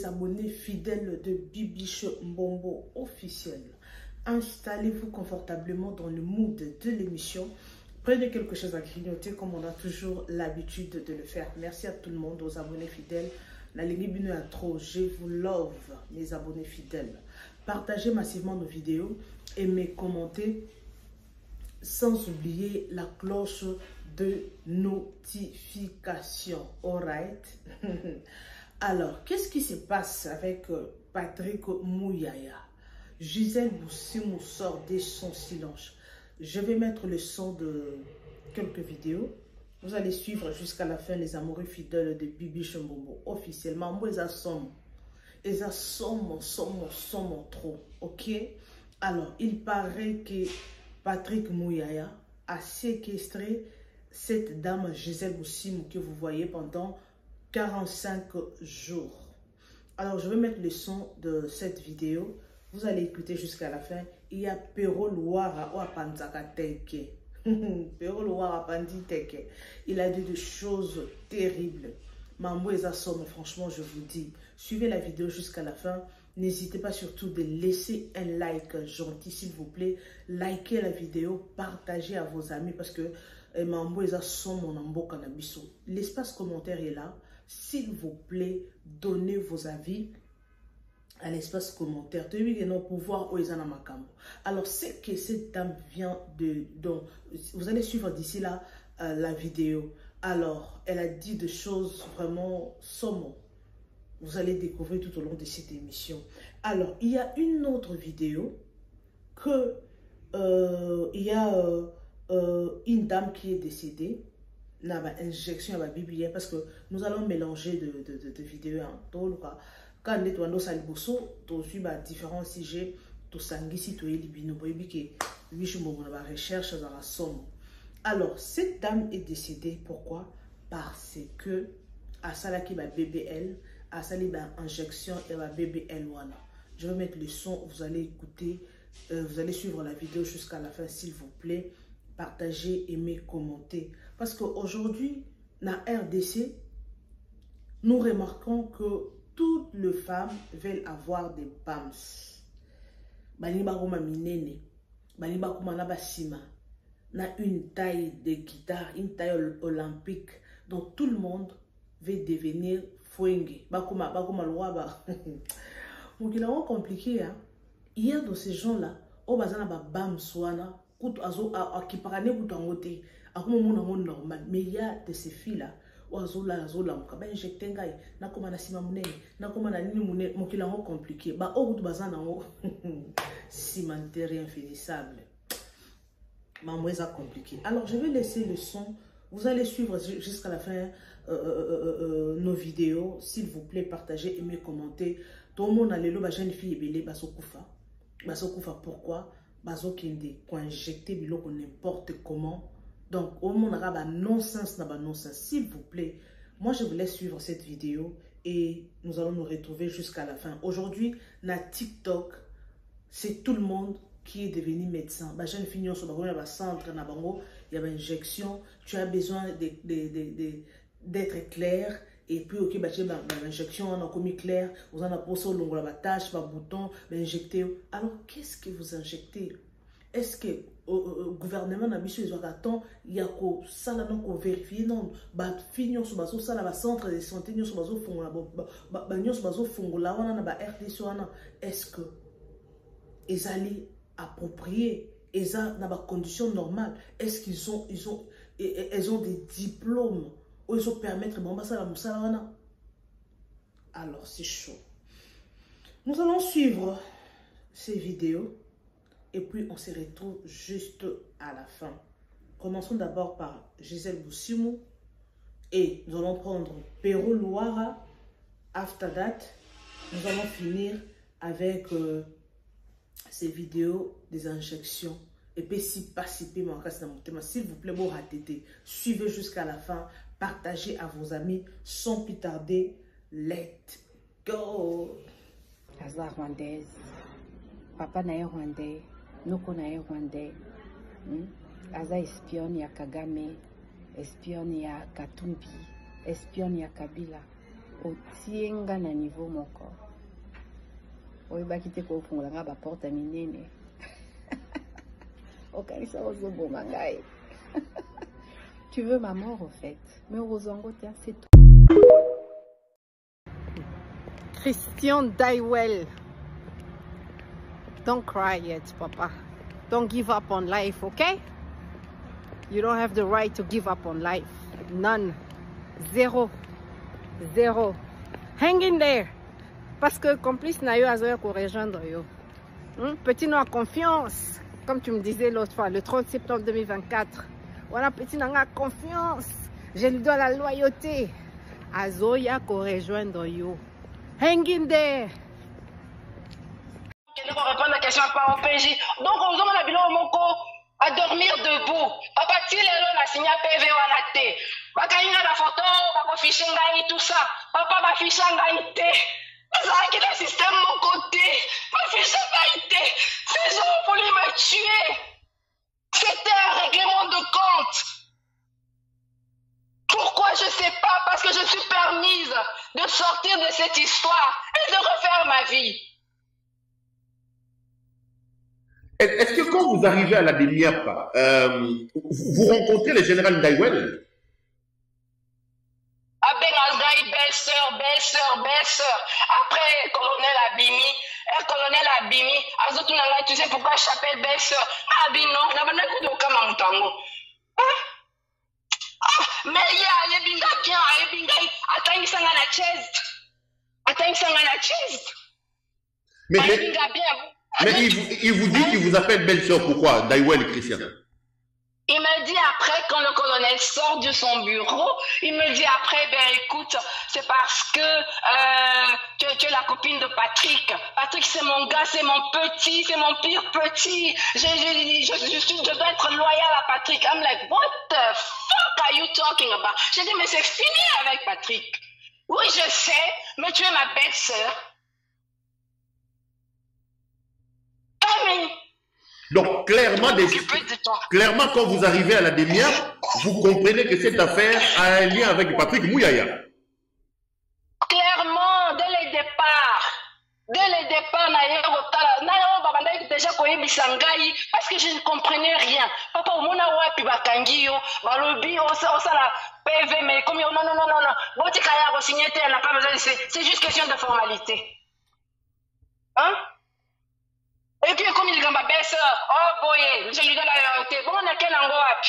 abonnés fidèles de Bibiche Mbombo officiel. Installez-vous confortablement dans le mood de l'émission. Prenez quelque chose à grignoter comme on a toujours l'habitude de le faire. Merci à tout le monde, aux abonnés fidèles. La ligne bino à trop, je vous love, mes abonnés fidèles. Partagez massivement nos vidéos, aimez, commentez, sans oublier la cloche de notification. Alright. Alors, qu'est-ce qui se passe avec Patrick Mouyaya? Gisèle Bousimou sort de son silence. Je vais mettre le son de quelques vidéos. Vous allez suivre jusqu'à la fin les amoureux fidèles de Bibiche Mbombo officiellement. Moi, ils assomment trop. Ok? Alors, il paraît que Patrick Mouyaya a séquestré cette dame Gisèle Bousimou que vous voyez pendant 45 jours. Alors, je vais mettre le son de cette vidéo. Vous allez écouter jusqu'à la fin. Il y a Pero Louara ou Apanzaka Teke. Pero Louara Pandi Teke. Il a dit des choses terribles. Mambo et Assom, franchement, je vous dis, suivez la vidéo jusqu'à la fin. N'hésitez pas surtout de laisser un like gentil, s'il vous plaît. Likez la vidéo, partagez à vos amis parce que Mambo et Assom, mon ambo cannabis. L'espace commentaire est là. S'il vous plaît, donnez vos avis à l'espace commentaire. Alors, c'est que cette dame vient de... Donc, vous allez suivre d'ici là la vidéo. Alors, elle a dit des choses vraiment sommées. Vous allez découvrir tout au long de cette émission. Alors, il y a une autre vidéo que il y a une dame qui est décédée. N'a pas injection à la Bible parce que nous allons mélanger de vidéos. Hein. Donc, quand on est dans différents sujets, tout sanguisi, tout libino, recherche dans la somme. Alors, cette dame est décédée. Pourquoi? Parce que à Salaki va BBL, à Salaki va injection et va BBL. Je vais mettre le son, vous allez écouter, vous allez suivre la vidéo jusqu'à la fin, s'il vous plaît. Partagez, aimez, commentez. Parce qu'aujourd'hui, dans RDC, nous remarquons que toutes les femmes veulent avoir des BAMS. Na une taille de guitare, une taille olympique. Donc tout le monde veut devenir fouengue. Donc il est compliqué. Hein? Il y a de ces gens-là, au bazana ba BAMS wana, mais il y a de ces filles-là. Compliqué. Cimentaire infinissable. Compliqué. Alors, je vais laisser le son. Vous allez suivre jusqu'à la fin nos vidéos. S'il vous plaît, partagez, aimez, commentez. Tout le monde a l'élo, jeune fille et belé, basokufa. Basokufa, pourquoi? Bazokende, pour injecter biloko n'importe comment. Donc, au monde a non-sens, non-sens. S'il vous plaît, moi je vous laisse suivre cette vidéo et nous allons nous retrouver jusqu'à la fin. Aujourd'hui, na TikTok, c'est tout le monde qui est devenu médecin. Jeune fille, il y a centre, il y a une injection. Tu as besoin d'être clair. Et puis, ok, l'injection, on a commis clair. Vous en avez posé au la tâche, par bouton, injecté. Alors, qu'est-ce que vous injectez? Est-ce que le gouvernement n'a pas besoin il y a ça là non qu'on vérifie non bah finir sur baso ça là centre de santé sur baso fond là bah sur baso fond là on a ba RDC est-ce que ils allaient approprier ils ont dans des conditions normales est-ce qu'ils ont des diplômes où ils ont permettre bon bah ça là alors c'est chaud. Nous allons suivre ces vidéos. Et puis, on se retrouve juste à la fin. Commençons d'abord par Gisèle Bousimou. Et nous allons prendre Pero Louara. After that, nous allons finir avec ces vidéos des injections. Et puis, si pas si peu mon casse dans mon thème, s'il vous plaît, bon ratété. Suivez jusqu'à la fin. Partagez à vos amis. Sans plus tarder, let's go. Aza rwandaise. Papa na rwandais. Noko na rwandais. Aza espionne ya Kagame, espionne ya Katumbi, espionne ya Kabila. otienga na niveau moko. Oyebaki te ko fungolanga ba porte minene. Okanisa ozoboma ngai. Tu veux ma mort au fait. Mais Rosongo, c'est tout. Christian Daiwell. Don't cry yet, Papa. Don't give up on life, okay? You don't have the right to give up on life. None. Zéro. Zéro. Hang in there. Parce que complice n'a eu à rejoindre yo. Petit n'a confiance. Comme tu me disais l'autre fois, le 30 septembre 2024. Voilà, petit n'a confiance. Je lui dois la loyauté. Azoya ko rejoindre yo. Hang in there. Je vais répondre à la question par OPJ. Donc, on a bilon moko à dormir debout. Papa, si la signé PV ou à la té. Baka inga la photo, bako fichenga tout ça. Papa, ba fichenga té. Ça qui le système mon côté. Ba fichenga té. Ces gens voulaient me tuer. C'était un règlement de compte. Pourquoi je sais pas? Parce que je suis permise de sortir de cette histoire et de refaire ma vie. Est-ce que quand vous arrivez à la DEMIAP, vous rencontrez le général Daiwell? Belle-sœur. Après, colonel Abimi, tu sais pourquoi je t'appelle belle-sœur? Mais il y a bien, Mais il vous dit qu'il vous appelle belle-sœur, pourquoi? Daiwell Christian. Il me dit après, quand le colonel sort de son bureau, il me dit après, ben écoute, c'est parce que tu es la copine de Patrick. Patrick, c'est mon gars, c'est mon petit, c'est mon pire petit. Je dois être loyal à Patrick. I'm like, what the fuck are you talking about? J'ai dit, mais c'est fini avec Patrick. Oui, je sais, mais tu es ma belle-sœur. Donc, clairement, quand vous arrivez à la DEMIAP, vous comprenez que cette affaire a un lien avec Patrick Mouyaya. Clairement, dès le départ, déjà parce que je ne comprenais rien. Papa, au mona wapi bakangio, balobi, on la PV, mais comme non. C'est juste question de formalité. Hein? Et puis, comme il dit, ma belle-sœur, oh boy, je lui donne la loyauté. Bon, on a quel endroit?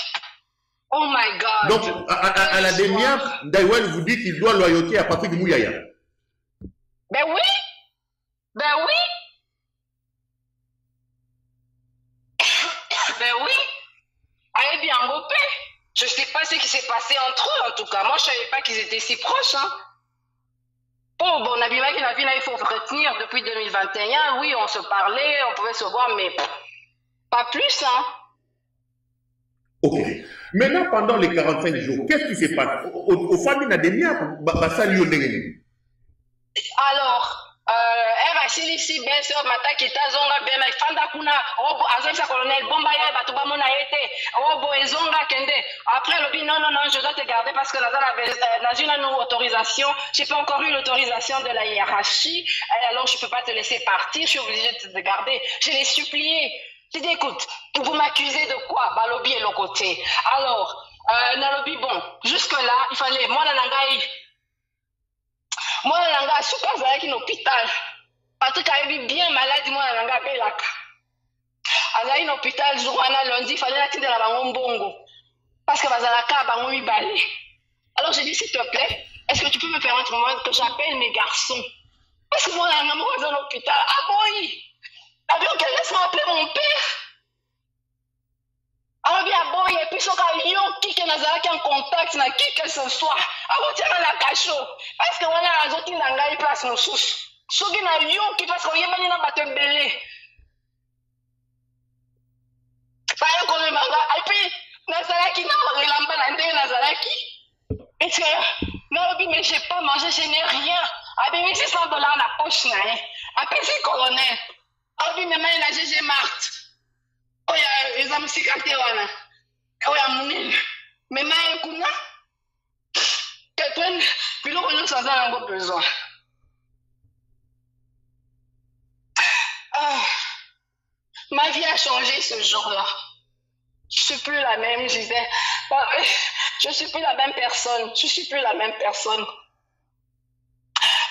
Oh my God. Donc, à la DEMIAP, Daiwell vous dit qu'il doit loyauté à Patrick Mouyaya. Ben oui. Allez bien, Ngopé. Je ne sais pas ce qui s'est passé entre eux, en tout cas. Moi, je ne savais pas qu'ils étaient si proches, hein. Bon, on a vu que la vie, il faut retenir depuis 2021. Oui, on se parlait, on pouvait se voir, mais pas plus, hein. Ok. Maintenant, pendant les 45 jours, qu'est-ce qui s'est passé? Aux familles d'Ademia, alors, RHLC, bien sûr, Mataki Tazonga, bien, mais Fandakuna, Obo, Azonsa Colonel, Bombaya, Batubamona Ete, Obo, Ezonga Kende. Après, le non, je dois te garder parce que dans une autorisation, je n'ai pas encore eu l'autorisation de la hiérarchie, alors je ne peux pas te laisser partir, je suis obligée de te garder. Je l'ai supplié. J'ai dit, écoute, vous m'accusez de quoi? Balobi est le côté. Alors, Nalobi, bon, jusque-là, il fallait, moi, Nanga, je suis pas allé à l'hôpital. Patrick a été bien malade, moi, Nanga, Belaka. À l'hôpital, jour lundi, il fallait attendre la Bongo. Parce que Bazalaka a Bangomi balé. Alors, j'ai dit, s'il te plaît, est-ce que tu peux me faire un moment que j'appelle mes garçons? Parce que moi, Nanga, moi, dans l'hôpital. Ah, boy! Ah, bien, laisse-moi appeler mon père. Alors, bien, boy, et puis, qui est en contact, qui que ce soit. Alors, tiens, la cacho. Parce que on a un autre qui n'a pas place, mon souche. Ce qui n'a pas qui parce qu'on y a pas de belé. Et puis, Nazaraki n'a pas relambé Nazaraki. Et que, non, mais j'ai pas mangé, je n'ai rien. Avec 600 $ dans la poche, après, c'est colonel. Ah oui, mais maintenant, j'ai Marthe. Oh, il y a des cicatrices. Oh, il y a mon île. Mais maintenant, prennent, puis là, nous en avons besoin. Ah, ma vie a changé ce jour-là. Je suis plus la même, je disais. Je suis plus la même personne. Je suis plus la même personne.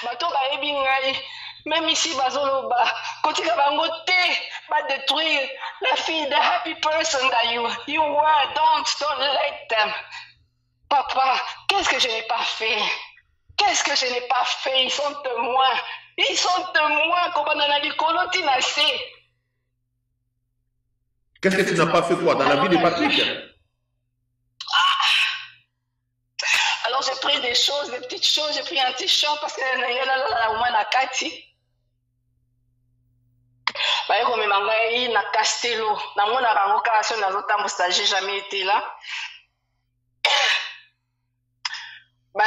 Bato ba ebingai, même ici bazoloba, côté kabangote, ba détruire la fille, the happy person that you were. Don't let them. Papa, qu'est-ce que je n'ai pas fait? Qu'est-ce que je n'ai pas fait? Ils sont témoins. Ils sont témoins. Qu'est-ce que tu n'as pas fait quoi dans la vie de Patrick? Alors j'ai pris des choses, des petites choses. J'ai pris un t-shirt parce que y en a au moins la Kati. Bah comme mangai na Castello, na mona rangoka sur na zotambo stage, j'ai jamais été là. Bah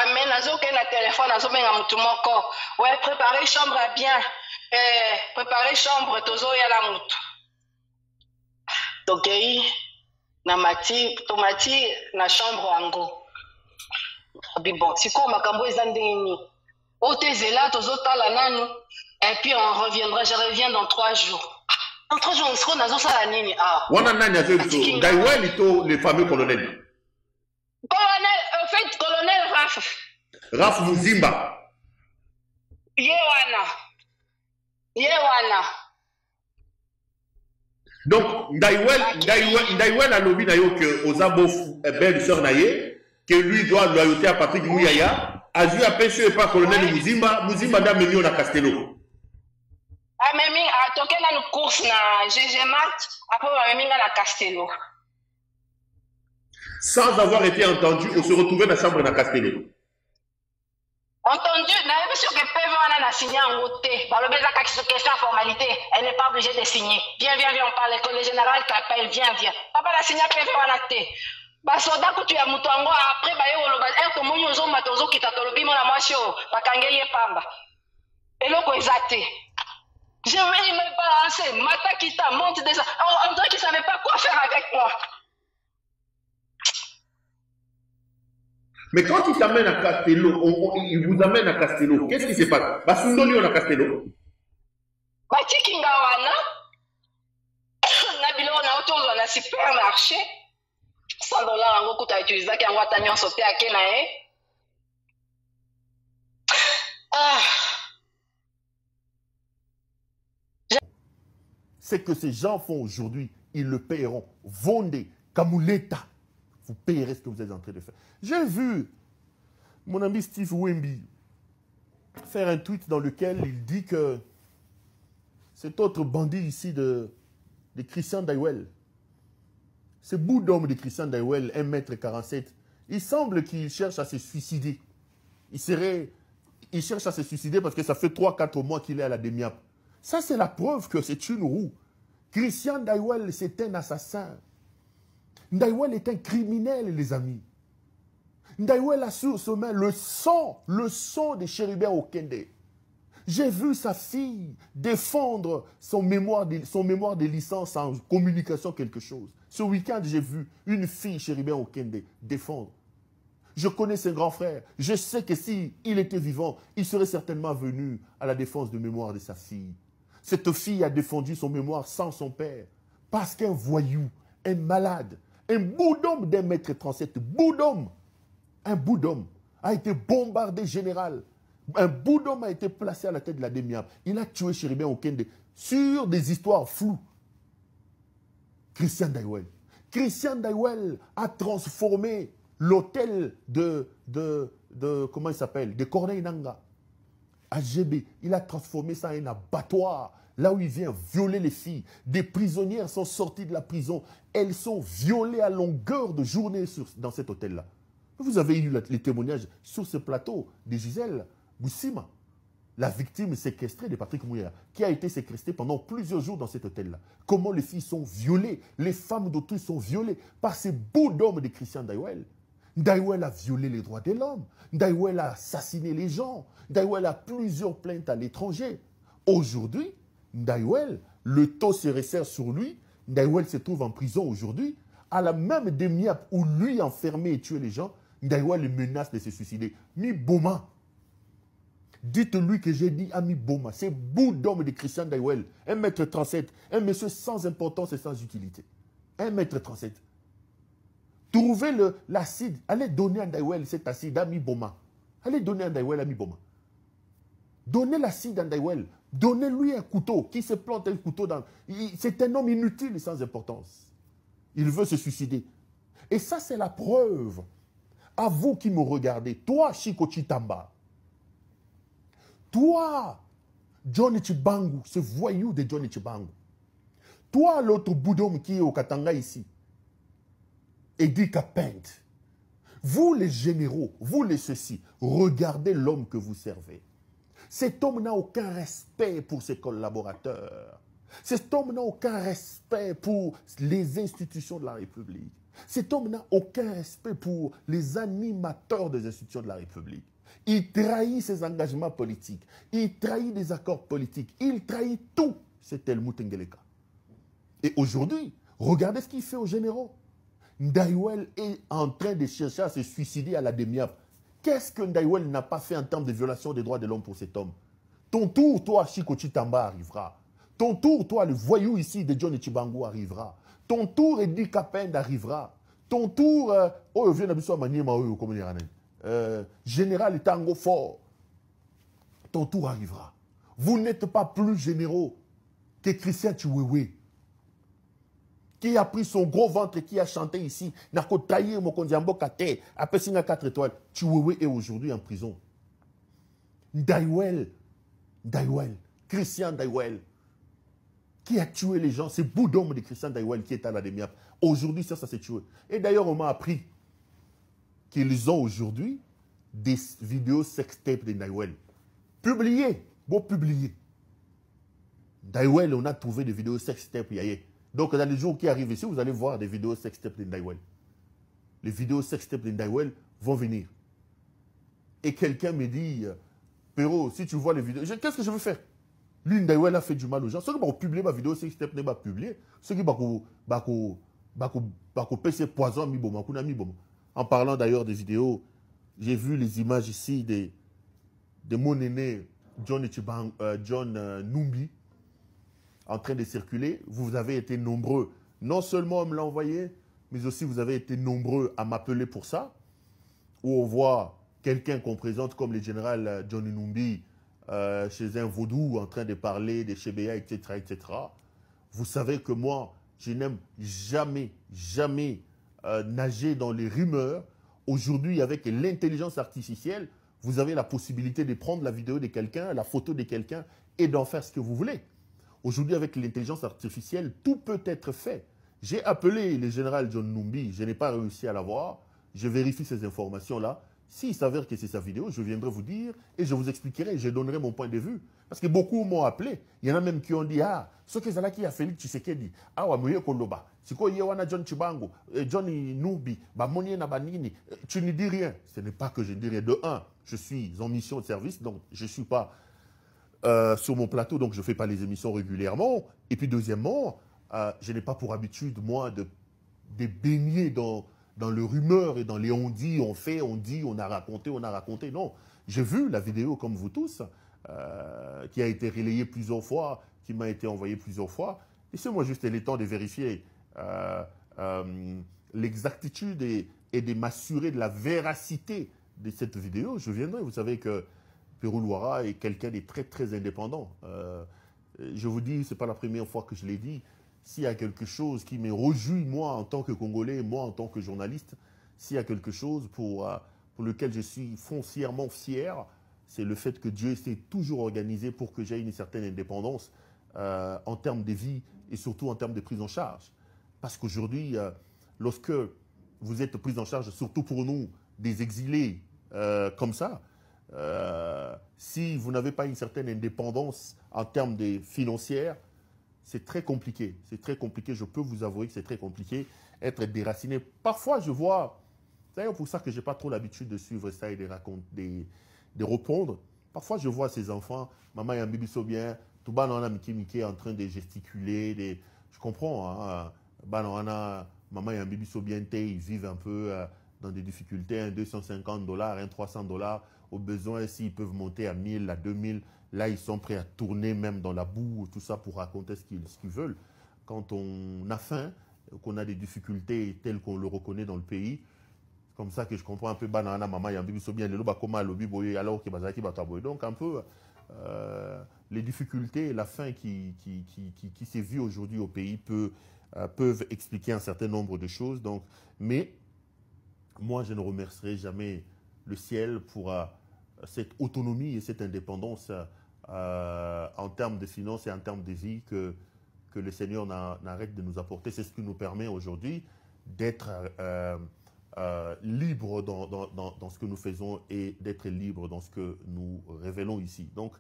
amène azoke na téléphone azobenga mutu moko. Ouais, préparer chambre à bien. Préparer chambre tozo ya la mutu. Donc na mati tomati na chambre ango. Bon, c'est quoi makambo ezandeni? Otezela tozotala nanu. Et puis on reviendra, je reviens dans 3 jours. Dans 3 jours, on se rend dans ça nini. Ah. On a nani azo Daiwel ito le fameux colonel. Colonel, en fait, colonel Raf. Raf Muzimba. Yewana. Donc Daiwel a lobby na yo que Ozabo belle sœur naye que lui doit loyauté à Patrick Mouyaya. Azu a pêché par colonel Muzimba da meni na Castello. Ah memi a toqué na une course na GG Mart après memi na Castello. Sans avoir été entendu, on se retrouvait dans la chambre de Castello. Entendu, n'avez sûr que PV a signé en côté. Par le besoin question formalité, elle n'est pas obligée de signer. Viens, on parle. Le général t'appelle, viens. Papa la signé PV a té. Bah soldat que tu as moutongo après bah yo loba er to monyo zo matozo kitatolobi mona mwasio bakangeye pamba. Et loko exacté. Je vais me balancer, Mata Kita monte des... On dirait qu'ils ne savaient pas quoi faire avec moi. Mais quand il t'amène à Castello, il vous amène à Castello, qu'est-ce qui se passe? Basundoli on a Castello. Batiki ngawana. Nabilo na autour on a supermarché. $100 en gros tu as utilisé qui en wata nyon sauté à Kenae. C'est que ces gens font aujourd'hui, ils le paieront. Vendez, Kamuleta, vous payerez ce que vous êtes en train de faire. J'ai vu mon ami Steve Wemby faire un tweet dans lequel il dit que cet autre bandit ici de Christian Daiwel, ce bout d'homme de Christian Daiwel, 1,47 m, il semble qu'il cherche à se suicider. Il cherche à se suicider parce que ça fait 3-4 mois qu'il est à la DEMIAP. Ça, c'est la preuve que c'est une roue. Christian Daiwel, c'est un assassin. Daiwel est un criminel, les amis. Daiwel a sur ses mains le sang de Chérubin Okende. J'ai vu sa fille défendre son mémoire de licence en communication quelque chose. Ce week-end, j'ai vu une fille, Chérubin Okende, défendre. Je connais ses grands frères. Je sais que s'il était vivant, il serait certainement venu à la défense de mémoire de sa fille. Cette fille a défendu son mémoire sans son père. Parce qu'un voyou, un malade, un bout d'homme d'1,37 m, un bout d'homme a été bombardé général. Un bout d'homme a été placé à la tête de la DEMIAP. Il a tué Chérubin Okende sur des histoires floues. Christian Daiwel. Christian Daiwel a transformé l'hôtel comment il s'appelle, de Corneille Nanga, à GB. Il a transformé ça en un abattoir, là où il vient violer les filles. Des prisonnières sont sorties de la prison. Elles sont violées à longueur de journée dans cet hôtel-là. Vous avez eu les témoignages sur ce plateau de Gisèle Boussima, la victime séquestrée de Patrick Mouyaya, qui a été séquestrée pendant plusieurs jours dans cet hôtel-là. Comment les filles sont violées, les femmes d'autrui sont violées par ces bouts d'hommes de Christian Daiwel. Daiwel a violé les droits de l'homme. Daiwel a assassiné les gens. Daiwel a plusieurs plaintes à l'étranger. Aujourd'hui, Daiwel, le taux se resserre sur lui. Daiwel se trouve en prison aujourd'hui. À la même DEMIAP où lui enfermé et tué les gens, Ndaiwel menace de se suicider. Mi Boma. Dites-lui que j'ai dit à Mi Boma. C'est bout d'homme de Christian Ndaiwel. 1,37 m. Un monsieur sans importance et sans utilité. 1,37 m. Trouvez l'acide. Allez donner à Ndaiwel cet acide à Mi Boma. Allez donner à Ndaiwel à Mi Boma. Donnez l'acide à Ndaiwel. Donnez-lui un couteau. Qui se plante un couteau dans... C'est un homme inutile et sans importance. Il veut se suicider. Et ça, c'est la preuve. À vous qui me regardez, toi, Chiko Chitamba, toi, John Chibangu, ce voyou de John Chibangu, toi, l'autre boudhomme qui est au Katanga ici, Eddie Kapent, vous les généraux, vous les ceci, regardez l'homme que vous servez. Cet homme n'a aucun respect pour ses collaborateurs. Cet homme n'a aucun respect pour les institutions de la République. Cet homme n'a aucun respect pour les animateurs des institutions de la République. Il trahit ses engagements politiques. Il trahit des accords politiques. Il trahit tout. C'est Helmut Ngeleka. Et aujourd'hui, regardez ce qu'il fait aux généraux. Ndaiwel est en train de chercher à se suicider à la demi-heure. Qu'est-ce que Ndaiwel n'a pas fait en termes de violation des droits de l'homme pour cet homme? Ton tour, toi, Chiko Chitamba, arrivera. Ton tour, toi, le voyou ici de John Chibangu arrivera. Ton tour, Eddie Kapend arrivera. Ton tour, Général Tango Fort. Ton tour arrivera. Vous n'êtes pas plus généraux que Christian Chiwewe, qui a pris son gros ventre et qui a chanté ici. Nako taillé Mokondiambo Kate, a Pessinga 4 étoiles. Chiwewe est aujourd'hui en prison. Ndaiwel, Christian Ndaiwel, qui a tué les gens, c'est Boudhomme de Christian Ndaiwel qui est à la demi-heure. Aujourd'hui, ça s'est tué. Et d'ailleurs, on m'a appris qu'ils ont aujourd'hui des vidéos sextapes de Ndaiwel. Publiées, bon publiées. Ndaiwel, on a trouvé des vidéos sextapes hier. Donc, dans les jours qui arrivent ici, vous allez voir des vidéos sextapes de Ndaiwel. Les vidéos sextapes de Ndaiwel vont venir. Et quelqu'un me dit, Péro, si tu vois les vidéos, qu'est-ce que je veux faire? Lui, Ndaiwel a fait du mal aux gens. Ceux qui vont publier ma vidéo sextape n'est pas publié. Ceux qui vont passer poison mi boma. En parlant d'ailleurs des vidéos, j'ai vu les images ici de mon aîné John Numbi en train de circuler. Vous avez été nombreux, non seulement à me l'envoyer, mais aussi vous avez été nombreux à m'appeler pour ça. Où on voit quelqu'un qu'on présente comme le général John Numbi chez un vaudou en train de parler des Chébéa, etc., etc. Vous savez que moi, je n'aime jamais nager dans les rumeurs. Aujourd'hui, avec l'intelligence artificielle, vous avez la possibilité de prendre la vidéo de quelqu'un, la photo de quelqu'un et d'en faire ce que vous voulez. Aujourd'hui, avec l'intelligence artificielle, tout peut être fait. J'ai appelé le général John Numbi, je n'ai pas réussi à l'avoir. Je vérifie ces informations-là. S'il s'avère que c'est sa vidéo, je viendrai vous dire et je vous expliquerai, je donnerai mon point de vue. Parce que beaucoup m'ont appelé. Il y en a même qui ont dit, ah, ce que c'est qui a Félix Tshisekedi, ah, ouais, Mouye Koloba, c'est quoi, Yewana John Chibangu, John Numbi, Bamonie Nabanini, tu ne dis rien. Ce n'est pas que je ne dis rien. De un, je suis en mission de service, donc je ne suis pas sur mon plateau, donc je ne fais pas les émissions régulièrement. Et puis deuxièmement, je n'ai pas pour habitude, moi, de baigner dans le rumeur et dans les on dit, on fait, on dit, on a raconté. Non, j'ai vu la vidéo comme vous tous, qui a été relayée plusieurs fois, qui m'a été envoyée plusieurs fois. Laissez-moi juste le temps de vérifier l'exactitude et de m'assurer de la véracité de cette vidéo. Je viendrai, vous savez que Pérou Louara est quelqu'un de très très indépendant. Je vous dis, ce n'est pas la première fois que je l'ai dit. S'il y a quelque chose qui me réjouit, moi, en tant que Congolais, moi, en tant que journaliste, s'il y a quelque chose pour lequel je suis foncièrement fier, c'est le fait que Dieu s'est toujours organisé pour que j'aie une certaine indépendance en termes de vie et surtout en termes de prise en charge. Parce qu'aujourd'hui, lorsque vous êtes pris en charge, surtout pour nous, des exilés comme ça, si vous n'avez pas une certaine indépendance en termes de financière, c'est très compliqué. C'est très compliqué. Je peux vous avouer que c'est très compliqué. Être déraciné. Parfois, je vois... C'est d'ailleurs pour ça que je n'ai pas trop l'habitude de suivre ça et de répondre. Parfois, je vois ces enfants, maman et un bébé bien, tout bas dans la Mickey en train de gesticuler. Je comprends. Hein, maman et un bébé bien, ils vivent un peu dans des difficultés, un 250 $, un 300 $. Au besoin, s'ils peuvent monter à 1000, à 2000, là, ils sont prêts à tourner même dans la boue, tout ça pour raconter ce qu'ils veulent. Quand on a faim, qu'on a des difficultés telles qu'on le reconnaît dans le pays, c'est comme ça que je comprends un peu banana maman yambi so bien lelo ba koma lobi boye alors que bazaki bataboye. Donc un peu les difficultés et la faim qui s'est vue aujourd'hui au pays peuvent expliquer un certain nombre de choses. Donc, mais moi, je ne remercierai jamais le ciel pour cette autonomie et cette indépendance en termes de finances et en termes de vie que le Seigneur n'arrête de nous apporter. C'est ce qui nous permet aujourd'hui d'être libres dans ce que nous faisons et d'être libres dans ce que nous révélons ici. Donc,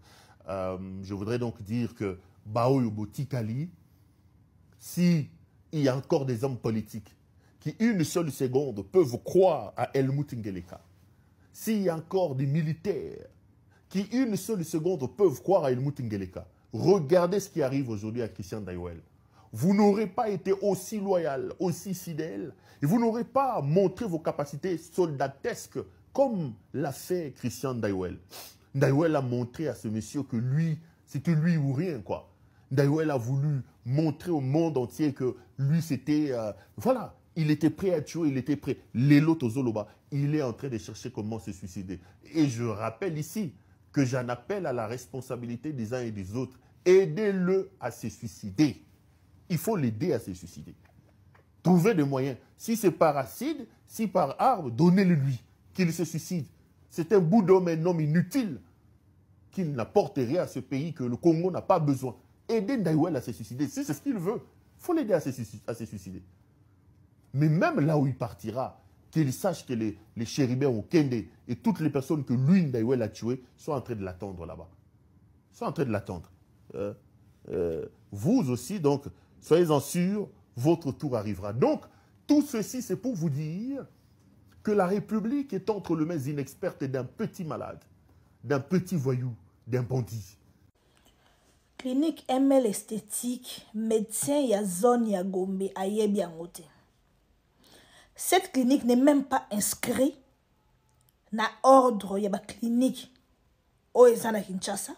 je voudrais donc dire que Baoyo Botikali, si il y a encore des hommes politiques qui, une seule seconde, peuvent croire à Helmut Ngeleka, s'il y a encore des militaires qui, une seule seconde, peuvent croire à Helmut Ngeleka, regardez ce qui arrive aujourd'hui à Christian Ndaiwel. Vous n'aurez pas été aussi loyal, aussi fidèle, et vous n'aurez pas montré vos capacités soldatesques comme l'a fait Christian Ndaiwel. Ndaiwel a montré à ce monsieur que lui, c'était lui ou rien, quoi. Ndaiwel a voulu montrer au monde entier que lui, c'était... voilà, il était prêt à tuer, il était prêt. Lelo Tozoloba, il est en train de chercher comment se suicider. Et je rappelle ici que j'en appelle à la responsabilité des uns et des autres. Aidez-le à se suicider. Il faut l'aider à se suicider. Trouvez des moyens. Si c'est par acide, si par arme, donnez-le lui, qu'il se suicide. C'est un bout d'homme, un homme inutile, qui n'apporte rien à ce pays, que le Congo n'a pas besoin. Aidez Ndaiwel à se suicider. Si c'est ce qu'il veut, il faut l'aider à se suicider. Mais même là où il partira, qu'il sache que les chérubins au Kende et toutes les personnes que lui, Ndaiwel, a tuées, sont en train de l'attendre là-bas. Sont en train de l'attendre. Vous aussi, donc, soyez-en sûrs, votre tour arrivera. Donc, tout ceci, c'est pour vous dire que la République est entre les mains inexpertes d'un petit malade, d'un petit voyou, d'un bandit. Clinique ML esthétique, médecin ya zone ya Gombe ayebi yango te. Cette clinique n'est même pas inscrite na ordre ya ba clinique o ezana Kinshasa.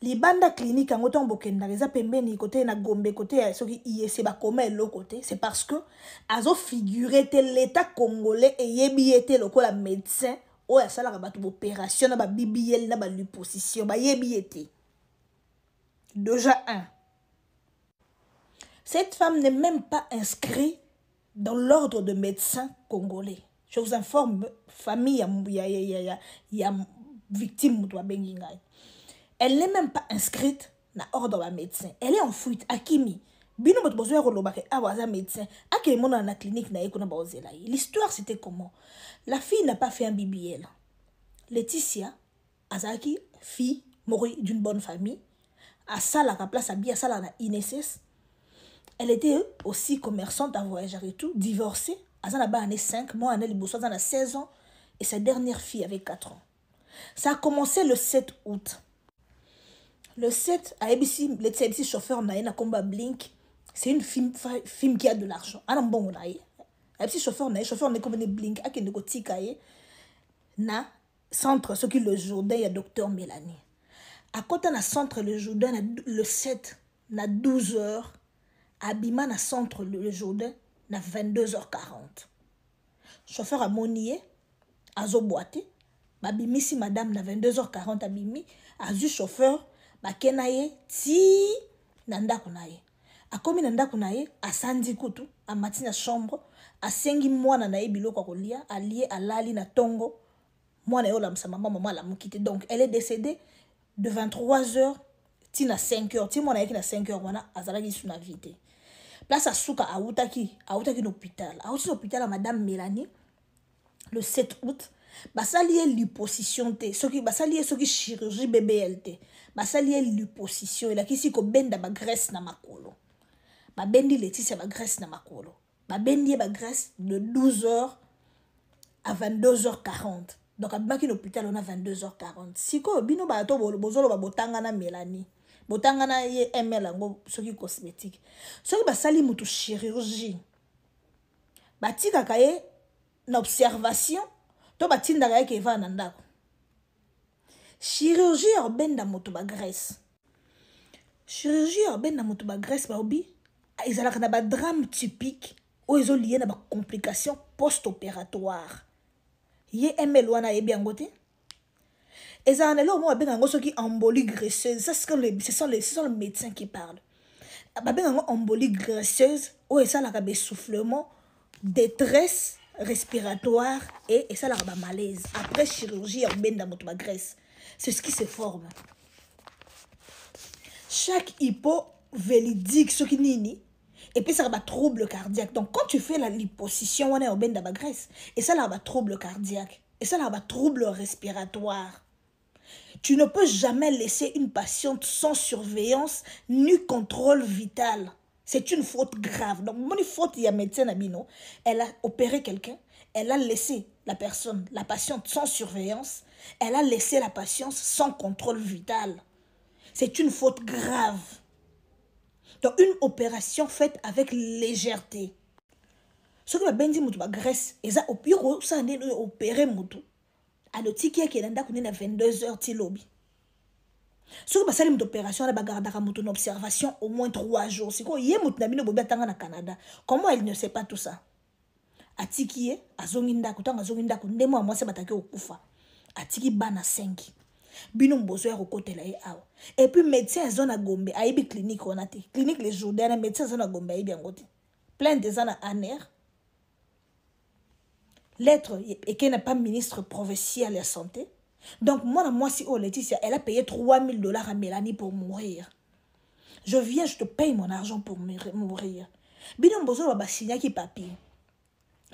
Libanda clinique yango ton bokenda eza pembeni côté na Gombe côté ya soki IEC ba koma lo côté, c'est parce que azo figurer te l'état congolais eyebi ete lokola médecin o ya sala ba opération na ba BBL na ba liposuction ba yebi ete. Déjà un. Cette femme n'est même pas inscrite dans l'ordre de médecins congolais. Je vous informe, famille ya victime de Bengingai. Elle n'est même pas inscrite dans l'ordre de médecin. Elle est en fuite. Akimi. Bino mot besoin rolobake awaza médecin. Akemi mona na clinique na yeko na baozela. L'histoire c'était comment? La fille n'a pas fait un BBL. Laetitia Azaki, fille morue d'une bonne famille. À Sala, à place à Bia Sala na INSS. Elle était aussi commerçante à voyager et tout, divorcée. Elle a 5 mois, elle a 16 ans. Et sa dernière fille avait 4 ans. Ça a commencé le 7 août. Le 7, à ABC, le chauffeur na combat Blink. C'est une film qui a de l'argent. Elle a un bon naïe. ABC chauffeur na comme Blink. A qui ne gotique na centre, ce qui le Jourdain, il y a docteur Mélanie. À côté na centre le Jourdain, le 7, na 12h. Abima na centre le Jourdain, na 22h40. Chauffeur a monier, a zo boité. Babimi si madame na 22h40 abimi. A zu chauffeur, ba kenaye ti nanda kunaye. A komi nanda kunaye, a sandi kutu, a mati na chambre, a sengi mwana na ebilo kwa kolia, a lié a lali na tongo. Mwana yo la msa maman la mukite. Donc elle est décédée de 23h tina 5h. Ti mwana yeki na 5h wana azalaki sous na vite. Place à Souka à Outaki l'hôpital. À l'hôpital à madame Mélanie le 7 août. Basalié liposuction te. Ce qui chirurgie BBLT. Basalié liposuction. Il a qui si ko benda ba graisse na makolo. Ba bendi Laetitia ba graisse na makolo. Ba bendi ba graisse de 12h à 22h40. Donc à l'hôpital on a 22h40. Si ko bino ba to bozolo ba botanga na Mélanie. Botangana ye ML ngo soki cosmétique. Soki basali mutu chirurgie. Batika kaye na observation to batindaka yeke eva na ndako. Chirurgie urbaine na moto ba Grèce. Chirurgie urbaine na moto ba Grèce ba obi ezalaka na ba drame typique ou ezo lié na ba complications post-opératoire. Ye ML wana yebi yango te. Ezalaka na lo mo abenga ngo soki embolie graisseuse, ça c'est le médecin qui parle. Abenga ngo embolie graisseuse ou esalaka ba essoufflement, détresse respiratoire et ça la malaise après chirurgie urbaine dans notre Grèce. C'est ce qui se forme. Chaque hypovalidique, ce qui nini, et puis ça va trouble cardiaque. Donc quand tu fais la liposuction on est urbaine dans la Grèce, et ça là va trouble cardiaque, et ça là va trouble respiratoire. Tu ne peux jamais laisser une patiente sans surveillance ni contrôle vital. C'est une faute grave. Donc, mon faute, il y a un médecin Nabino. Elle a opéré quelqu'un. Elle a laissé la personne, la patiente sans surveillance. Elle a laissé la patiente sans contrôle vital. C'est une faute grave. Donc, une opération faite avec légèreté. Ce que va bien dire, la Grèce, ils ont opéré Moutou. À l'autique qui est là, 22h, tilobi. Si vous avez une opération, vous avez une observation au moins 3 jours. Si vous avez une observation au Canada, comment elle ne sait pas tout ça? Atiki ye, azonginda kutanga azonginda kundemo amwase batake okufa. Atiki bana 5. Bino mbozo ya kokotela ye awa. Et puis médecin zona Gombe, aibi clinique on a te. Clinique les Jourdains, médecin zona Gombe aibi yangote. Plein de zana aner. Lettre et qui n'est pas ministre provincial de la santé. Donc, moi, si Laetitia, elle a payé $3,000 à Mélanie pour mourir. Je viens, je te paye mon argent pour mourir. Bidon Bozo va signer qui papier.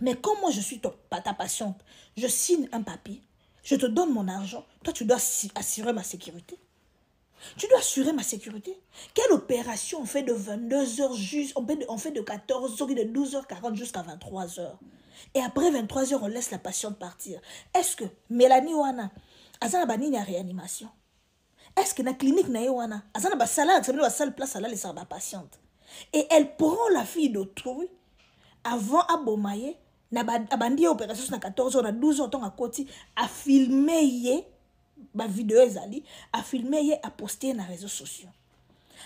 Mais comme moi, je suis ta patiente, je signe un papier, je te donne mon argent, toi, tu dois assurer ma sécurité. Tu dois assurer ma sécurité. Quelle opération on fait de 22h juste, on fait de 14h, de 12h40 jusqu'à 23h. Et après 23h, on laisse la patiente partir. Est-ce que Mélanie Wana, Azana Banini a réanimation? Est-ce que la clinique na Wana, Azana Basala, la seule place à la laisser la patiente? Et elle prend la fille d'autrui avant à Bomaye, na bandi opération na 14h, na 12h, ton à côté, à filmer ma vidéo ezali, à filmer à poster na réseaux sociaux.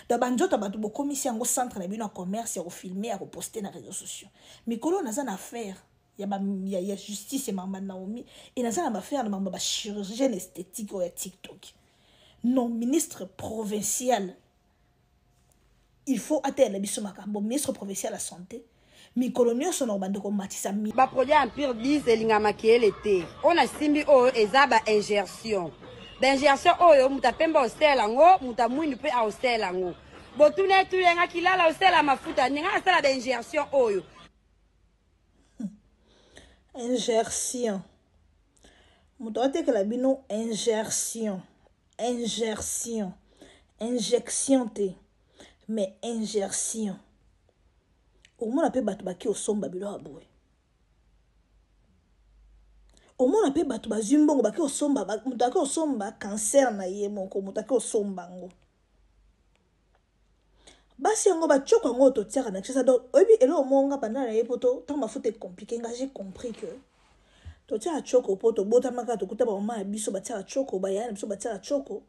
Donc banjota batu bo commission au centre na bino commerce à filmer à poster na réseaux sociaux. Mais kolo na zana affaire. Il y a justice et maman Naomi. Et dans ça, on va faire une chirurgienne esthétique ou TikTok. Non, ministre provincial. Il faut atteindre le ministre provincial de la santé. Mais coloniaux sont en bande comme Matissa. Ba produit empire 10 elinga makié l'été. On a simbi o ezaba injection. D'injection o muta pemba hostel ngo, muta mwindu pe a hostel ngo. Botune tu yenga kilala hostel a mafuta ninga sala d'injection oyo. Injection. Mutote que la bino injection. Injection. Injection te. Mais injection. Au moins, on peut battre baki au somba bilo aboué. Au moins, on peut battre bazumbo baki au somba. Mutake au somba cancer na ye moko. Mutake au somba ngo. Basi yango ba choko ngo to tiaka na kisa donc obi elo monga pendant la poto tant ma faute compliqué nga j'ai compris que to tia choko poto bota maka to kuta ba mama biso ba tia choko ba yana biso ba tia choko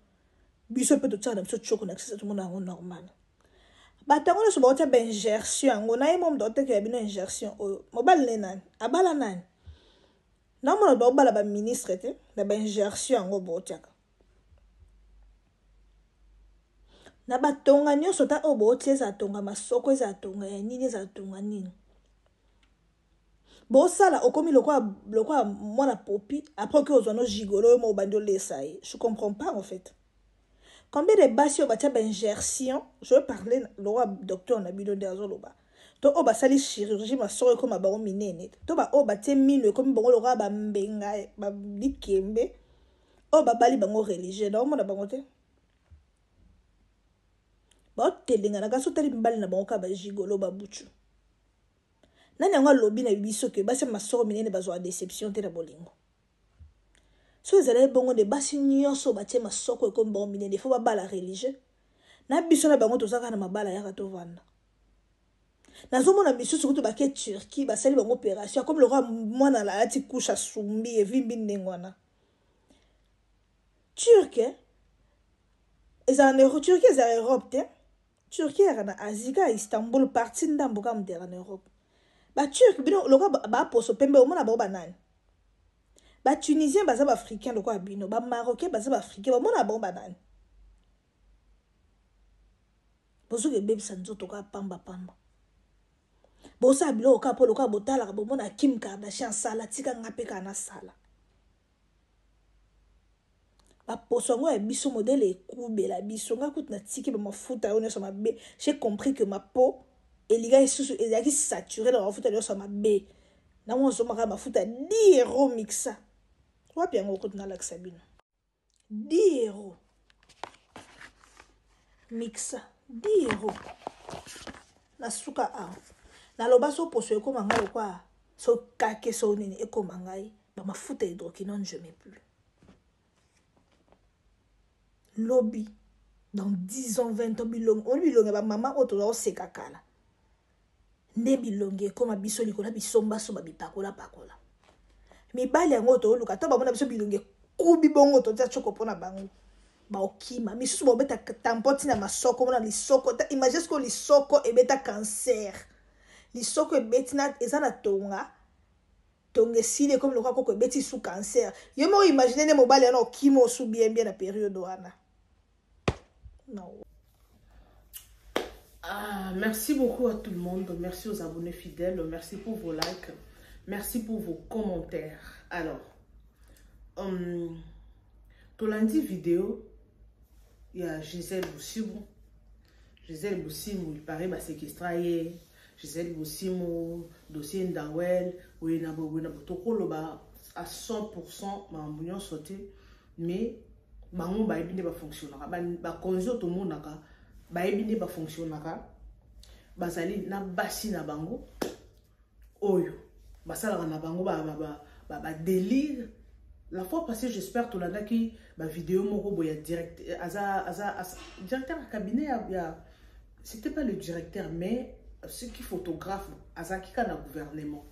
biso pe to tia na biso choko na kisa tout monde en normal ba tango le so ba tia ben injection ngo na yemo ndo te ke bino injection o mobile lenan abala nan na mo do bala ba ministre te na ben injection ngo bo tia na batonga nyonso ta obo tieza tonga masoko eza tonga ya nini eza tonga nini bo sala okomi lokwa mwana popi après que ozono gigolo mo bando lesa je comprends pas en fait combien de basi obatia ba injection je veux parler le roi docteur na bino d'azoloba to oba sali chirurgie masoko comme ba minene to ba oba tie mino comme bongo le roi ba mbenga ba likembe oba bali bango religieux na mona bango te ba telinga na gaso tali mbali na bango ba gigolo ba buchu nani yango lobi na biso ke basi masoro minene bazwa déception te na bolingo so ezala bongo de basi nyonso batie masoko ko bongo minene fo ba bala religieux na biso na bango tozaka na mabala ya to vanda nazomona misusu kutu bake Turquie basali bango opération comme le roi mwana la ati couche asumbi evimbi ndengwana Turquie Turquie eza Europe te Turquie eza na Asie ka Istanbul parti ndambo ka mdera na Europe ba Turc bino loka ba poso pembe omona ba banani ba Tunisien baza ba africain loka bino ba Marocain baza ba africain ba mona ba banani bozo ke bebisa nzoto ka pamba bosa bilo ka polo ka botala ka bomona Kim Kardashian sala tika ngape kana sala ba poso ngo ya biso modèle ekubela biso nga kutina tiki ba mafuta on so mabe j'ai compris que ma peau eliga isusu ezaki saturé dans mafuta yo so mabe na mo so maka mafuta 10 € mixa wapi yango kutina la Sabino 10 € mixa 10 € na suka a na loba so poso ekoma ngai kwa so kake so nini ekoma ngai ba mafuta hydroquinone je mets plus lobby dans 10 ans 20 ans bilongo on bilongo ba mama oto za seka kala nde bilongo ekoma biso likola bisomba so ba bipakola pakola mibali yango to luka to ba mona biso bilongo kubi bongo to tsa choko pona bango ba okima misusu ba beta tampoti na masoko mona lisoko ta imagine ko lisoko ebeta cancer lisoko ebetina ezana tonga tongesile comme le quoi ko ebeti sous cancer yo mo imaginer ne mobali ana okimo sous bien na période wana non. Merci beaucoup à tout le monde, merci aux abonnés fidèles, merci pour vos likes, merci pour vos commentaires. Alors tout lundi vidéo il y a Gisèle Bousimou, il paraît bah séquestré. Gisèle Bousimou, dossier Ndawel, oui, na tokolo ba à 100% ma mounion sauté, mais bango ba ebine ba fonctionnera, ba konzo to monaka, ba ebine ba fonctionnera, bazali na basi na bango, oyo, basala na bango ba délire. La fois passée, j'espère tout là qui ba vidéo moko boya direct, directeur à cabinet, c'était pas le directeur, mais ceux qui photographent Azaki kana gouvernement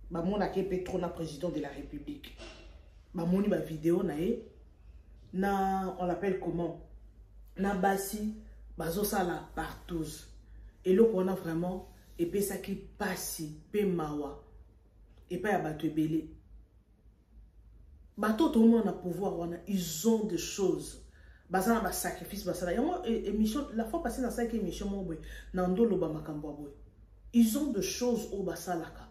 ba mona ke Petrona président de la République ba moni ba vidéo na on l'appelle comment na basi bazo sala partout et là on a vraiment et pe ça qui passe pe mawa et pas ya bato ebele bato tout le monde a pouvoir wana ils ont des choses basana ba sacrifice basana yango émission la fois passée dans 5 émissions mobwe nandolo ba makambo boy ils ont de choses au basalaka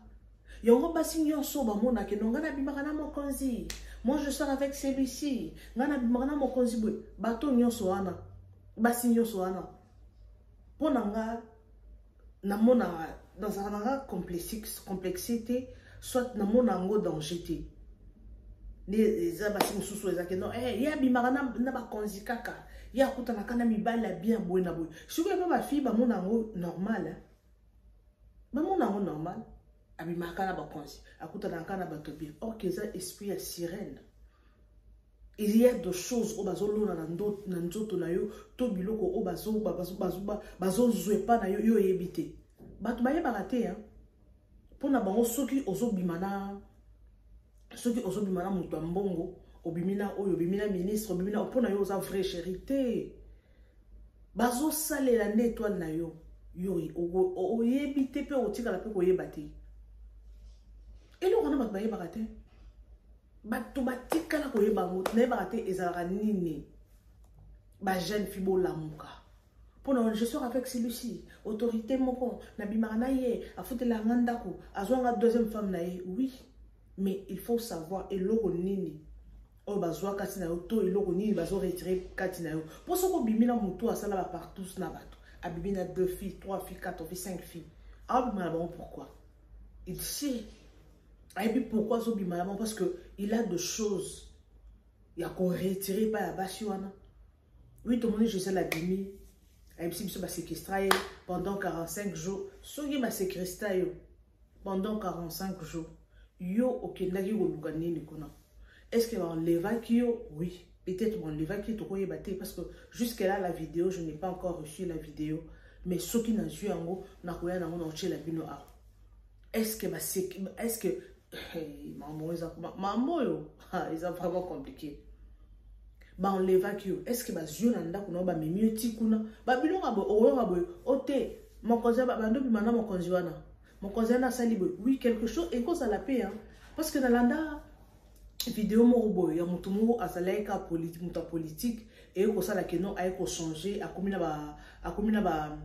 yango basi nyonso ba mona ke ngana bimaka na mokonzi moi je sors avec celui-ci ngana bimaka na mokonzi boy bato nyonso wana basi nyonso wana pona nga na mona dans un complexité soit na mona ngo danger les abasi mususu ezake non ya bimaka na ba konzi kaka ya kutana kana mibala bien boy na boy suko ba ba fille ba mona ngo normal ba mona ngo normal abimaka na ba konzi akutana kana ba to bien or que ça esprit à sirène il y a des choses au bazolo na nzoto na yo to biloko o bazo zwepa na yo yebite bato ba yeba raté hein pona bango soki ozo bimana soki ozo bimana mutu mbongo obimina oyo obimina ministre obimina pona yo za vraie charité bazo salela na étoile na yo yori o yebite pe otika la pe ko yebate et lo kana bato ba yeba raté bato batika la ko yeba mutu na yeba raté ezala nini ba jeune fibo lamuka pona je sors avec celui-ci autorité moko na bimana ye afute la ngandako azwanga deuxième femme na ye oui. Mais il faut savoir et l'eau nini o bazwa katina to et l'eau nini bazo retirer katina yo pour ce ko bimina muto asala ba partout na bato abibina 2 filles 3 filles 4 filles 5 filles ah mais bon pourquoi il sait et puis pourquoi zo bimana parce que il a de choses il y a qu'on retirer pas la basiwana oui tout le monde je sais la bimi et puis biso ba séquestrer pendant 45 jours soki ba séquestrer pendant 45 jours yo okendaki koluka nini kuna est-ce que on levaki yo oui peut-être on levaki to koyeba te parce que jusque là la vidéo je n'ai pas encore reçu la vidéo mais ceux qui n'ont vu en haut, n'a pas eu un autre la bino. Est-ce que maman, ils ont vraiment compliqué. Bah on l'évacue. Est-ce que yeux nanda kuna ba mimi tikuna ba bilonga bo oyo bo ote mon cousin ba bando bi mana mon cousin na sali bo oui quelque chose et cause à la paix hein parce que dans landa vidéo mo bo ya mutumu azalaika politique et ko sala que non ay ko changer akomina ba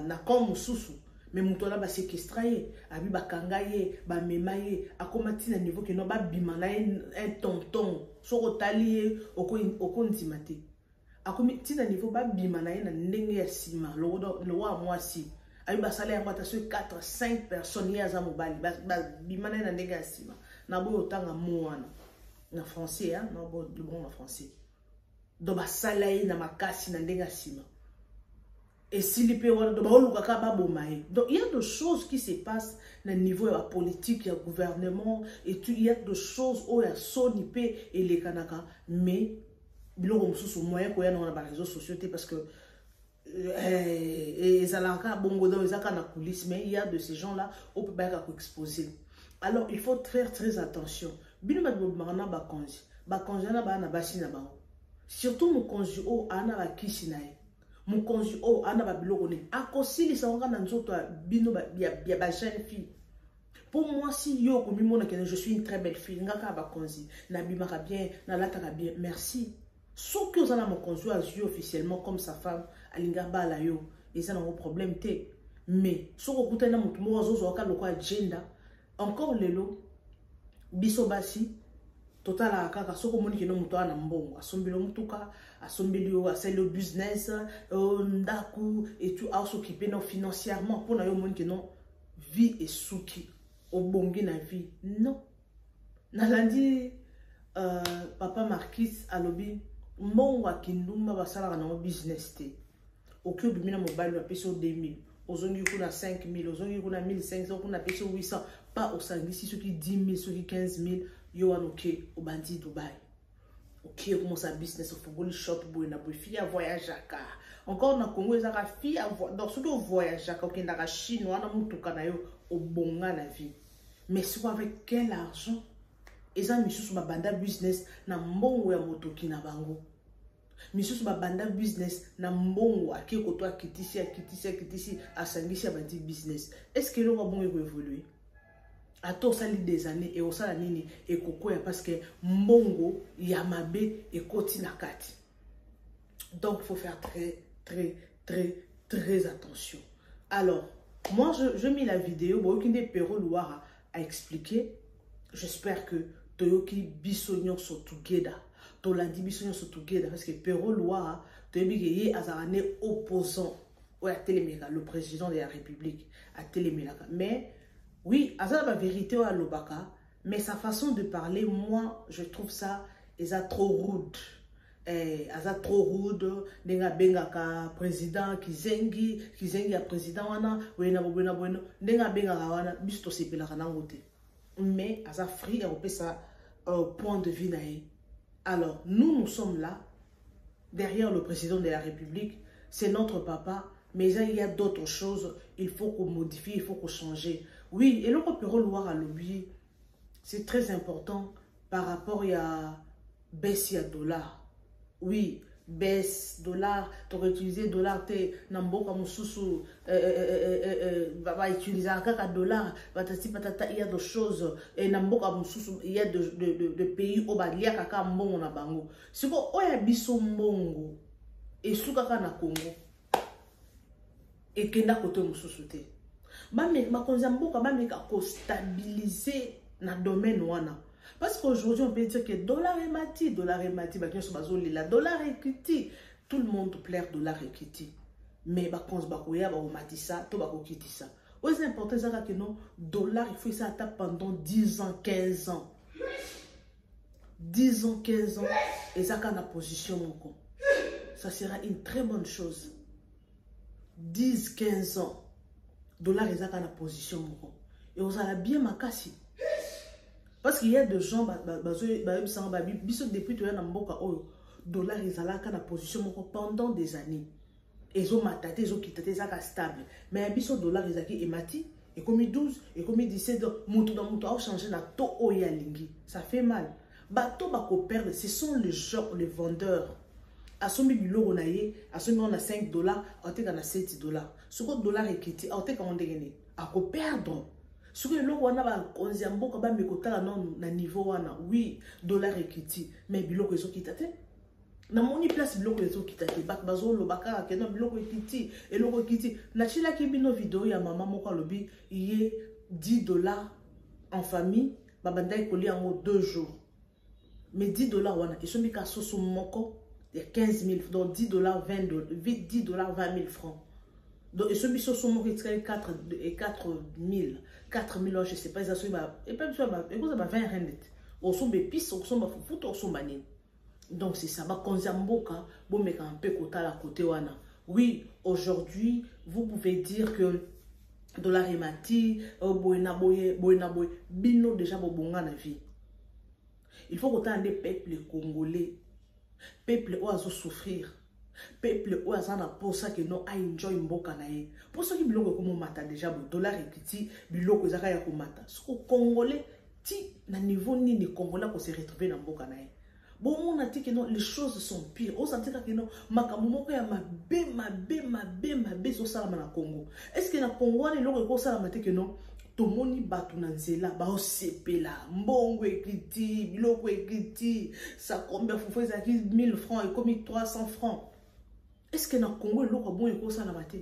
na comme mususu mais mutola ba séquestraye abi ba kangaye ba memaye akomati na niveau que non ba bimana un tonton soko talié oko ntimate akomiti na niveau ba bimana na ndenge ya sima lo wa mwasi abi ba sala ya mata sur 4-5 personnes ya za mobali ba bimana na ndenge ya sima na boyo tanga mwana na français hein na bo bon en français do ba sala na makasi na ndenge ya sima. Et si les pays donc il y a des choses qui se passent au niveau de la politique, il y a le gouvernement, et il y a des choses où il y a son IP et les Kanaka, mais il y a des moyens qu'il y a dans les réseaux sociaux parce que mais il y a de ces gens-là on peut pas exposer. Alors il faut faire très attention. Surtout mon conjugal au ana ba kishinae. Mon conjugal au ana ba biloko ne. Akosili sa nga na nzoto bino ba jeune fille. Pour moi si yo komi mona que je suis une très belle fille ngaka ba konzi na bimaka bien na lataka bien merci. Sauf que vous avez mon conjugal azui officiellement comme sa femme alinga bala yo et ça n'a pas problème té. Mais so ko kutana mutu mo wazo zo ka lokwa agenda encore lelo biso basi total akaka soko moni kino mutu ana mbongo asombelo mutuka asombelo aselo business ndaku et tout a s'occuper non financièrement pour na yo moni kino vie et souki obongi na vie non na lundi papa Marquis alobi mbongo akindumba basala na business te okyo bimina mobile wa peso 2000 ozongi kuna 5000 ozongi kuna 1500 kuna peso 800 pas au sangisi ceux qui 10 000 ceux qui 15 000 yo anoké au bandit Dubaï. Ok, comment ça business au football shop boy na boy fille à voyage à car. Encore na Congo ils a fille à dans ce que voyage à OK na Chine wana mutuka na yo au bonga na vie. Mais c'est avec quel argent? Eza misusu ba banda business na mbongo ya motoki na bango. Misusu ba banda business na mbongo akiko to akitisi asangisi ya bandi business. Est-ce que le va bon évoluer? À tout ça des années et au ça nini et kokoya parce que mbongo yamabe et koti nakati. Donc il faut faire très attention. Alors moi je mis la vidéo bon aucun des Pero Louara a expliqué. J'espère que toyoki bisognon so together. To lundi bisognon so together parce que Pero Louara toyobi yé azarane opposant à Téléméga le président de la République à Téléméga mais oui, Aza la vérité à l'Obaka, mais sa façon de parler, moi, je trouve ça, Aza trop rude. Aza trop rude, Nenga Bengaka, président, Kizengi a président, wana, Wena, Nenga Bengaka, wana, Bisto Sepela Ranangote. Mais Aza free, et ça, point de vue naïe. Alors, nous sommes là, derrière le président de la République, c'est notre papa, mais il y a d'autres choses, il faut qu'on modifie, il faut qu'on change. Oui, et le Pero Louara à l'objet, c'est très important par rapport à baisse à dollar. Oui, baisse dollar, tu aurais utilisé dollar, tu n'amboka mususu, va utiliser un dollar, il y a des choses, et n'amboka mususu, il y a de pays où il y a kaka mbongo na bango. Si vous avez biso mbongo, et sous kaka na Congo, et kenda kote mususu te. Ma konzamboka ba meka ko stabiliser na domaine wana parce qu'aujourd'hui on peut dire que dollar est mati ba kinso bazoli la dollar equity tout le monde plaire dollar equity mais ba konz ba ko ya ba matisa to ba ko kitisa c'est important ça que non dollar il faut ça attaque pendant 10 ans 15 ans 10 ans 15 ans et ça kana position moko ça sera une très bonne chose 10 15 ans dollar est à la position et on a bien makasi parce qu'il y a des gens depuis tout le monde dollar est à la position pendant des années ezo matate ezo kitate ça stable mais biso dollar ezaki emati et comme 12 et comme 17 mutu dans mutu a changé na to oya lingi ça fait mal bato bako perdre ce sont les gens les vendeurs asombi biloko na ye asombi on a $5 oteka na $7 soko dollar ekiti oteka on ndengene ako perdre soko eloko wana ba konzi mboka ba mekotala non na niveau wana oui dollar ekiti mais biloko ezo kitate na moni place biloko ezo kitate bak bazolo bakara ke no biloko ekiti eloko ekiti na chila ki bino video ya mama moko alobi iye $10 en famille babanda ekoli yango 2 jours mais $10 wana esombi ka soso moko il y a 15 000, donc $10, 20 000 francs. Donc, et ce biso sont 4 000, je ne sais pas, et même ça, et vous avez 20 rendes. Au son d'épices, au son de foot, au son banine. Donc, c'est ça, bah, konzamboka, bon, mais un peu côté la côté wana. Oui, aujourd'hui, vous pouvez dire que dollar emati, boina boye, bino déjà bobonga na vie. Il faut qu'autant des peuples congolais. Peuple ou azo souffrir, peuple ou azana pour ça que non a enjoy mboka na ye. Pour ça que biloko comme mata déjà le dollar ekiti biloko zaka ya ko mata. Ce congolais ti na niveau ni ni congolais ko se retrouver na mboka na ye. Bon on a dit que non les choses sont pires. On sentit que non makambo moko ya mabe so sala na Congo. Est-ce que na Congo les loko ko sala mate que non tomoni batu na nzela ba osepela mbongo ekiti biloko ekiti ça combien faut faire 1000 francs et comme 300 francs. Est-ce que na Congo loko bon eko sala mate?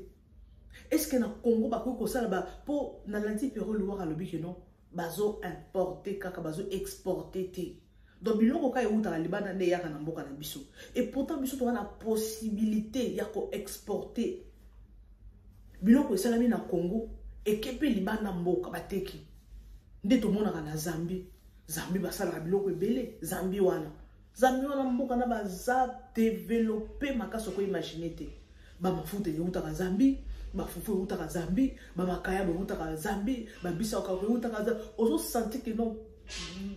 Est-ce que na Congo ba ko sala ba po na lanti pero le voir alobi que non bazo importer kaka bazo exporter te. Donc biloko ka euta libana ne yaka na mboka na biso. Et pourtant biso to na possibilité ya ko exporter biloko esalami na Congo et kepe libana mboka bateki nde to mona na Zambie basala biloko ebele Zambie wana mboka na baza développer makaso ko imaginer te ba mafuta euta ka Zambie ba fufu euta ka Zambie ba makaya euta ka Zambie ba bisa ka euta ka Zambie ozo sentir que non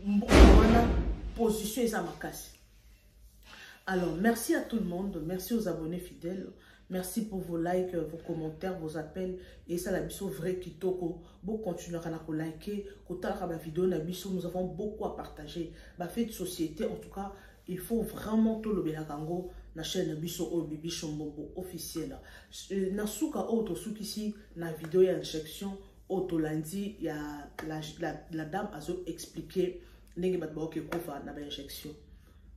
mboka wana position eza makasi. Alors merci à tout le monde, merci aux abonnés fidèles. Merci pour vos likes, vos commentaires, vos appels. Et ça, la biso vrai kitoko. Bon, continuer à liker. Nous avons beaucoup à partager. Bah, fait de société, en tout cas, il faut vraiment tout le belagango. La chaîne biso o bibi shombobo officielle. Nasuka auto ici na vidéo et injection auto lundi il y a la dame a expliqué n'engue batba ke kofa na ba injection.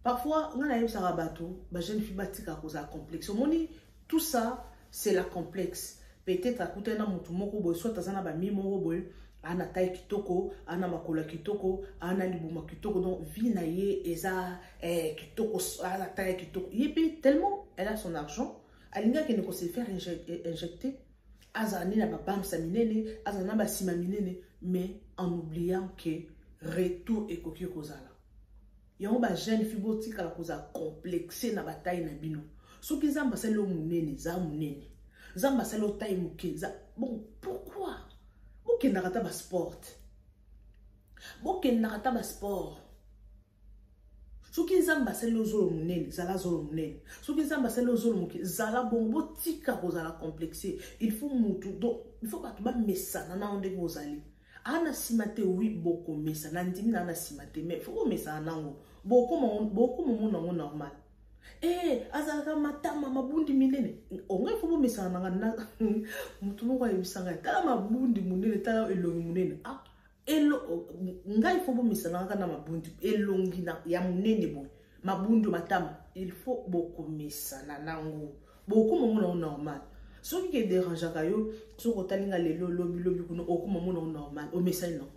Parfois, on a eu ça rabato, ba jeune fille batika cause complexe. Moni tout ça, c'est la complexe. Peut-être à côté na mutu moko boy soit tazana ba mi moko boy, ana taille kitoko, ana makola kitoko, ana libuma kitoko donc vie na ye eza kitoko ala taille kitoko. Yépi tellement elle a son argent, alinga qui ne peut se faire injecter, azani na ba bam saminene, azana ba sima minene, mais en oubliant que retour et coquille kozala. Yon ba jeune fibo tika la koza complexé na bataille na bino. Ce qui zamba c'est le munene, za munene. Zamba c'est le taille muke, za. Bon, pourquoi? Boke narata ba sport. Boke narata ba sport. Ce qui zamba c'est le zolo munene, zala zolo munene. Ce qui zamba c'est le zolo muke, zala bongo tika kozala complexé. Il faut mutu, donc il faut pas tout ba messa na onde kozali. Ana simate oui beaucoup messa, nandimi na ana simate, mais faut messa nango. Beaucoup mon normal. Azalaka matama mabundi minene. Onga faut messa nanga mutu moko yebisanga tala mabundi munene tala elongi munene. Ah elo ngai faut messa nanga na mabundi elongi na ya munene boy. Mabundi matama, il faut beaucoup messa nango. Beaucoup mon normal. Ce qui est dérangeant kayo, ce que talinga lelo lobi kuno okuma mon normal, au message non.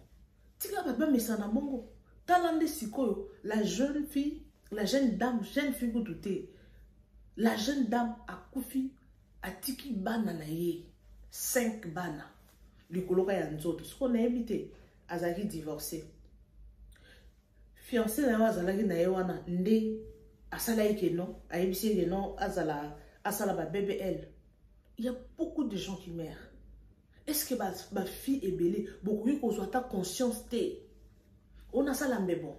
Tika ba messa na bongo. Talande sikoyo, la jeune fille, la jeune fille douté. La jeune dame a koufi a tiki bana na ye 5 bana. Likoloka ya nzoto. Ce qu'on a évité, azaki divorcé. Fiancé na azalaki na ye wana nde asala ike non, a ebisi ke non asala ba bébé elle. Il y a beaucoup de gens qui meurent. Est-ce que ma fille est belle? Beaucoup qu'on soit ta conscience té. On a ça la mbebo.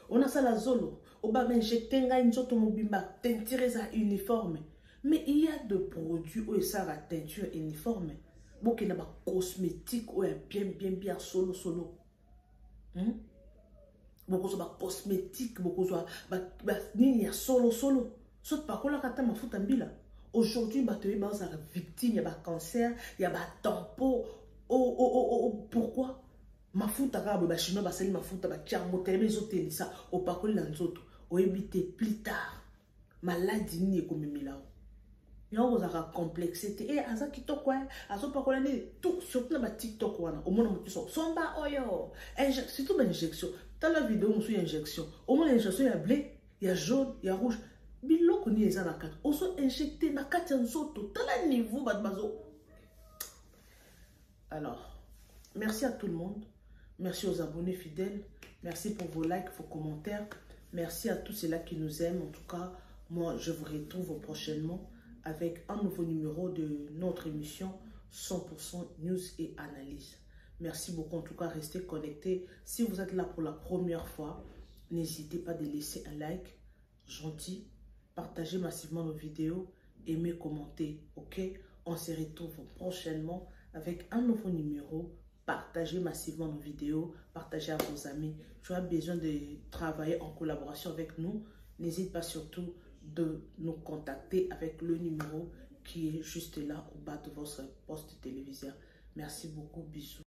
On a ça la zolo. On va m'injecter nga nzoto mobimba. Tentire ça uniforme. Mais il y a des produits où ça a teinture uniforme. Bon, il y a des cosmétiques où bien solo. Beaucoup de cosmétiques, beaucoup de solo. Sauf par contre, là, quand tu as aujourd'hui, tu es victime, il y a des cancers, il y a des tampons. Pourquoi? Ma fouta ka ba chino ba sali ma fouta ba tia moteleme zoteli ça au pakoli na nzoto o ebité plus tard maladie ni ko memela yo ozaka complexité et aza kitoko azo pakola ni tout surtout na ba TikTok wana au monde mutu somba oyo surtout ba injection dans la vidéo musu injection au moins injection ya bleu ya jaune ya rouge biloko ni eza na kati oso injecté na kati ya nzoto tala niveau ba bazo. Alors merci à tout le monde. Merci aux abonnés fidèles. Merci pour vos likes, vos commentaires. Merci à tous ceux-là qui nous aiment. En tout cas, moi, je vous retrouve prochainement avec un nouveau numéro de notre émission 100% News et Analyse. Merci beaucoup. En tout cas, restez connectés. Si vous êtes là pour la première fois, n'hésitez pas de laisser un like gentil. Partagez massivement nos vidéos. Aimez, commentez. Ok? On se retrouve prochainement avec un nouveau numéro. Partagez massivement nos vidéos, partagez à vos amis. Tu as besoin de travailler en collaboration avec nous. N'hésite pas surtout de nous contacter avec le numéro qui est juste là au bas de votre poste téléviseur. Merci beaucoup, bisous.